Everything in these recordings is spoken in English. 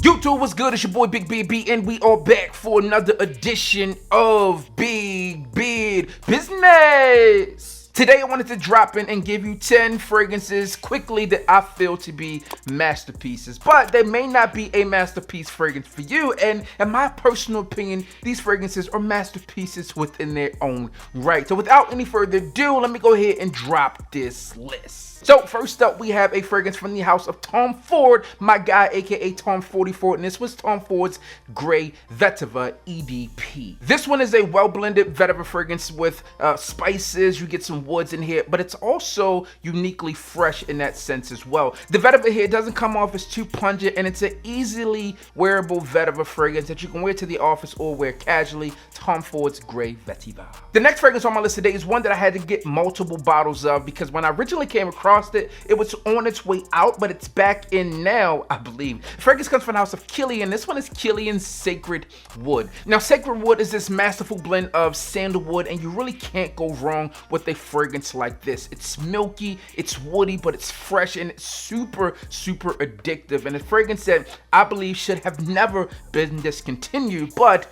YouTube, what's good? It's your boy Big Beard, and we are back for another edition of Big Beard Business. Today I wanted to drop in and give you 10 fragrances quickly that I feel to be masterpieces, but they may not be a masterpiece fragrance for you, and in my personal opinion, these fragrances are masterpieces within their own right. So without any further ado, let me go ahead and drop this list. So first up, we have a fragrance from the house of Tom Ford, my guy, aka Tom 44, and this was Tom Ford's Grey Vetiver EDP. This one is a well-blended vetiver fragrance with spices. You get some woods in here, but it's also uniquely fresh in that sense as well. The vetiver here doesn't come off as too pungent, and it's an easily wearable vetiver fragrance that you can wear to the office or wear casually. Tom Ford's Grey Vetiver. The next fragrance on my list today is one that I had to get multiple bottles of because when I originally came across it was on its way out, but it's back in now, I believe. The fragrance comes from the house of Kilian. This one is Kilian's Sacred Wood. Now, Sacred Wood is this masterful blend of sandalwood, and you really can't go wrong with a fragrance like this. It's milky, it's woody, but it's fresh, and it's super, super addictive. And a fragrance that I believe should have never been discontinued, but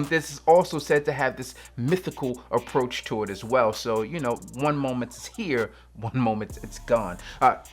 this is also said to have this mythical approach to it as well. So, you know, one moment it's here, one moment it's gone.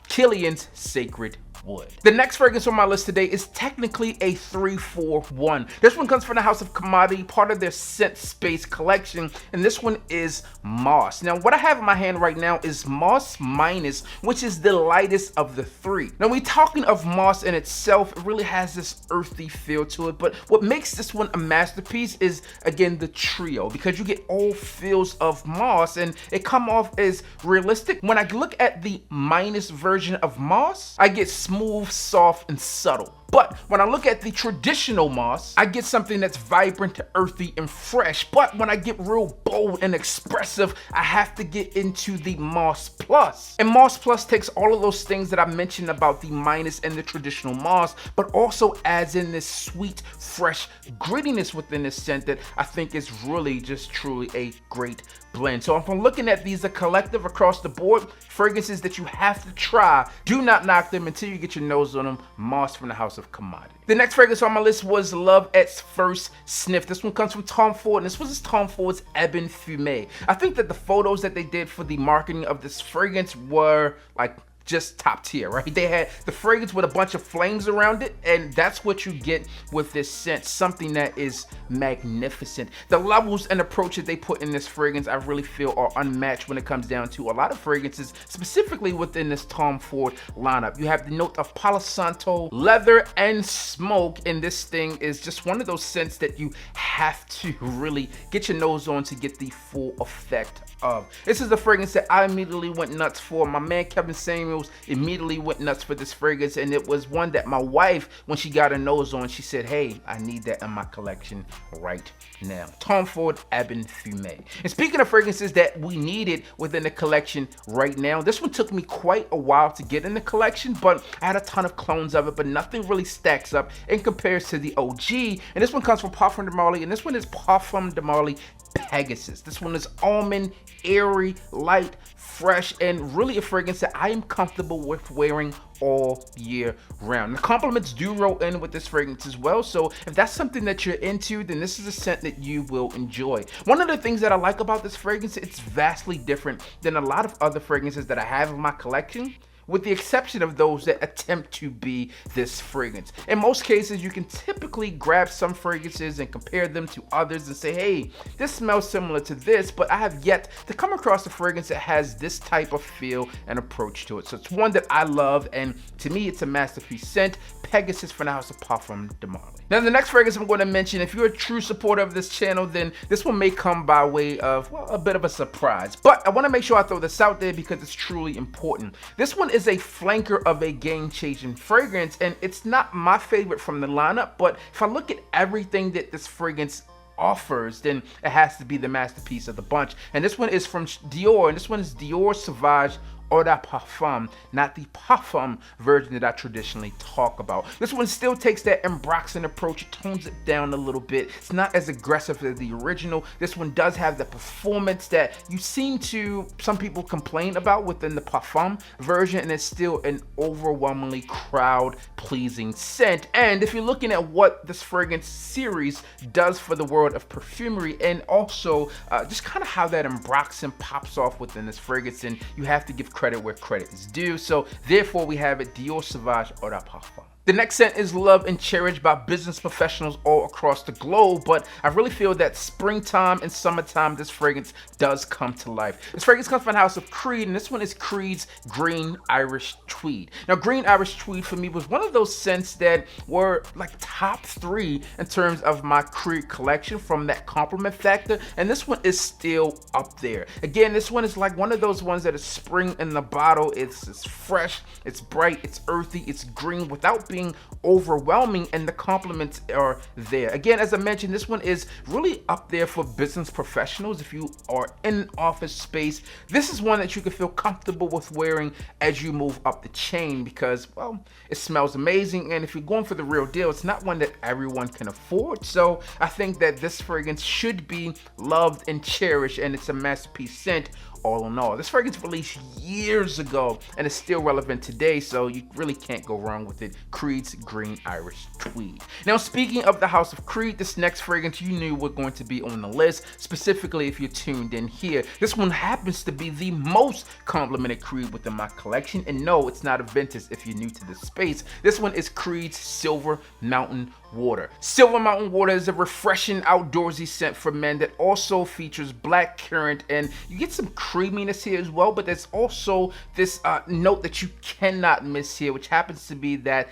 Kilian's Sacred Wood. The next fragrance on my list today is technically a 3-4-1. This one comes from the house of Commodity, part of their Scent Space collection, and this one is Moss. Now, what I have in my hand right now is Moss Minus, which is the lightest of the three. Now, we talking of Moss in itself, it really has this earthy feel to it, but what makes this one a masterpiece is, again, the trio, because you get all feels of Moss, and it come off as realistic. When I look at the Minus version of Moss, I get smooth, soft, and subtle. But when I look at the traditional Moss, I get something that's vibrant, earthy, and fresh. But when I get real bold and expressive, I have to get into the Moss Plus. And Moss Plus takes all of those things that I mentioned about the Minus and the traditional Moss, but also adds in this sweet, fresh grittiness within this scent that I think is really just truly a great blend. So if I'm looking at these, a collective across the board, fragrances that you have to try, do not knock them until you get your nose on them. Moss from the house of Commodity. The next fragrance on my list was Love at First Sniff. This one comes from Tom Ford, and this was Tom Ford's Ebene Fume. I think that the photos that they did for the marketing of this fragrance were like just top tier, right? They had the fragrance with a bunch of flames around it, and that's what you get with this scent, something that is magnificent. The levels and approach that they put in this fragrance, I really feel are unmatched when it comes down to a lot of fragrances, specifically within this Tom Ford lineup. You have the note of Palo Santo, leather, and smoke, and this thing is just one of those scents that you have to really get your nose on to get the full effect of. This is the fragrance that I immediately went nuts for. My man Kevin Samuels immediately went nuts for this fragrance, and it was one that my wife, when she got her nose on, she said, hey, I need that in my collection right now. Tom Ford Ebene Fume. And speaking of fragrances that we needed within the collection right now, this one took me quite a while to get in the collection, but I had a ton of clones of it, but nothing really stacks up and compares to the A.G.E. And this one comes from Parfums de Marly, and this one is Parfums de Marly Pegasus. This one is almond, airy, light, fresh, and really a fragrance that I am comfortable with wearing all year round. The compliments do roll in with this fragrance as well, so if that's something that you're into, then this is a scent that you will enjoy. One of the things that I like about this fragrance, it's vastly different than a lot of other fragrances that I have in my collection, with the exception of those that attempt to be this fragrance. In most cases, you can typically grab some fragrances and compare them to others and say, hey, this smells similar to this, but I have yet to come across a fragrance that has this type of feel and approach to it. So it's one that I love, and to me, it's a masterpiece scent. Pegasus from the house of Parfums de Marly. Now, the next fragrance I'm going to mention, if you're a true supporter of this channel, then this one may come by way of, well, a bit of a surprise. But I want to make sure I throw this out there because it's truly important. This one is a flanker of a game-changing fragrance, and it's not my favorite from the lineup, but if I look at everything that this fragrance offers, then it has to be the masterpiece of the bunch. And this one is from Dior, and this one is Dior Sauvage Eau de Parfum, not the Parfum version that I traditionally talk about. This one still takes that Ambroxan approach, it tones it down a little bit. It's not as aggressive as the original. This one does have the performance that you seem to, some people complain about within the Parfum version, and it's still an overwhelmingly crowd-pleasing scent. And if you're looking at what this fragrance series does for the world of perfumery, and also just kind of how that Ambroxan pops off within this fragrance, and you have to give credit where credit is due. So therefore we have it, Dior Sauvage Eau de Parfum. The next scent is loved and cherished by business professionals all across the globe, but I really feel that springtime and summertime, this fragrance does come to life. This fragrance comes from the house of Creed, and this one is Creed's Green Irish Tweed. Now, Green Irish Tweed for me was one of those scents that were like top 3 in terms of my Creed collection from that compliment factor, and this one is still up there. Again, this one is like one of those ones that is spring in the bottle. It's fresh, it's bright, it's earthy, it's green without being overwhelming, and the compliments are there. Again, as I mentioned, this one is really up there for business professionals. If you are in an office space, this is one that you can feel comfortable with wearing as you move up the chain because, well, it smells amazing, and if you're going for the real deal, it's not one that everyone can afford. So I think that this fragrance should be loved and cherished, and it's a masterpiece scent all in all. This fragrance released years ago and is still relevant today, so you really can't go wrong with it. Creed's Green Irish Tweed. Now, speaking of the house of Creed, this next fragrance you knew were going to be on the list, specifically if you're tuned in here. This one happens to be the most complimented Creed within my collection, and no, it's not a vintage if you're new to this space. This one is Creed's Silver Mountain Water. Silver Mountain Water is a refreshing outdoorsy scent for men that also features black currant, and you get some creaminess here as well, but there's also this note that you cannot miss here, which happens to be that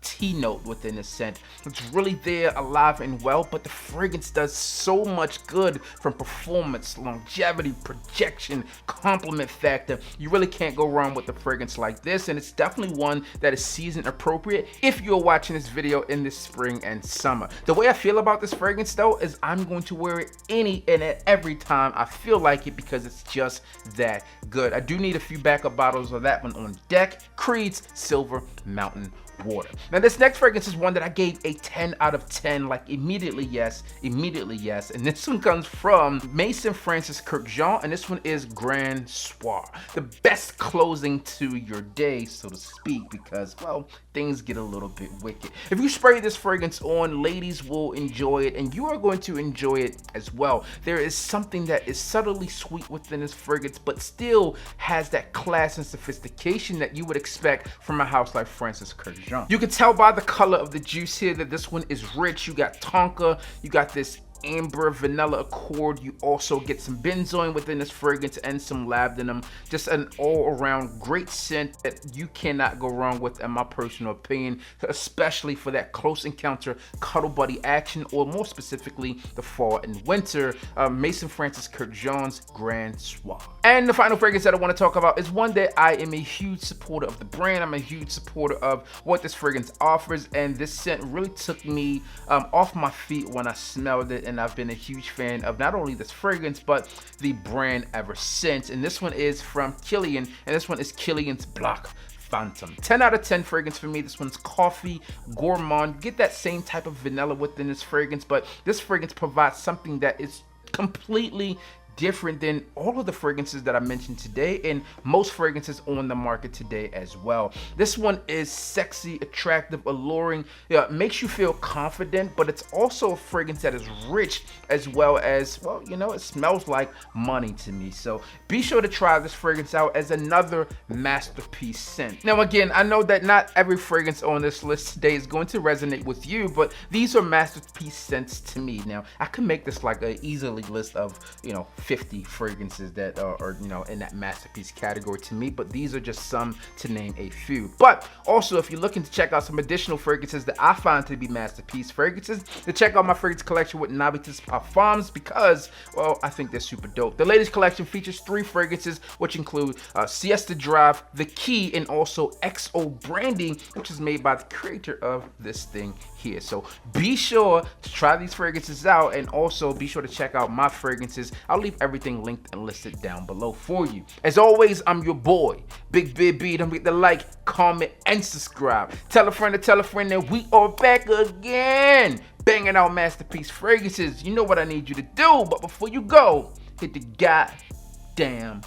tea note within the scent. It's really there, alive and well, but the fragrance does so much good from performance, longevity, projection, compliment factor. You really can't go wrong with a fragrance like this, and it's definitely one that is season appropriate if you're watching this video in this spring and summer. The way I feel about this fragrance though is I'm going to wear it any and every time I feel like it because it's just that good. I do need a few backup bottles of that one on deck. Creed's Silver Mountain Water. Now, this next fragrance is one that I gave a 10 out of 10, like immediately yes, and this one comes from Maison Francis Kurkdjian, and this one is Grand Soir. The best closing to your day, so to speak, because, well, things get a little bit wicked. If you spray this fragrance on, ladies will enjoy it, and you are going to enjoy it as well. There is something that is subtly sweet within this fragrance, but still has that class and sophistication that you would expect from a house like Francis Kurkdjian. You can tell by the color of the juice here that this one is rich. You got tonka, you got this amber vanilla accord, you also get some benzoin within this fragrance and some labdanum. Just an all-around great scent that you cannot go wrong with, in my personal opinion, especially for that close encounter cuddle buddy action, or more specifically the fall and winter. Maison Francis Kurkdjian's Grand Soir. And the final fragrance that I want to talk about is one that I am a huge supporter of the brand. I'm a huge supporter of what this fragrance offers, and this scent really took me off my feet when I smelled it, and I've been a huge fan of not only this fragrance but the brand ever since. And this one is from Kilian, and this one is Kilian's Black Phantom. 10 out of 10 fragrance for me. This one's coffee, gourmand. You get that same type of vanilla within this fragrance, but this fragrance provides something that is completely different than all of the fragrances that I mentioned today, and most fragrances on the market today as well. This one is sexy, attractive, alluring. It makes you feel confident, but it's also a fragrance that is rich as well as, well, you know, it smells like money to me. So be sure to try this fragrance out as another masterpiece scent. Now, again, I know that not every fragrance on this list today is going to resonate with you, but these are masterpiece scents to me. Now, I could make this like an easily list of, you know, 50 fragrances that are, you know, in that masterpiece category to me, but these are just some to name a few. But also, if you're looking to check out some additional fragrances that I find to be masterpiece fragrances, to check out my fragrance collection with Untitled Parfums, because, well, I think they're super dope. The latest collection features 3 fragrances, which include Siesta Drive, The Key, and also XO branding, which is made by the creator of this thing here. So be sure to try these fragrances out, and also be sure to check out my fragrances. I'll leave everything linked and listed down below for you. As always, I'm your boy, Big B. Don't forget to like, comment, and subscribe. Tell a friend that we are back again, banging out masterpiece fragrances. You know what I need you to do, but before you go, hit the goddamn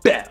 bell.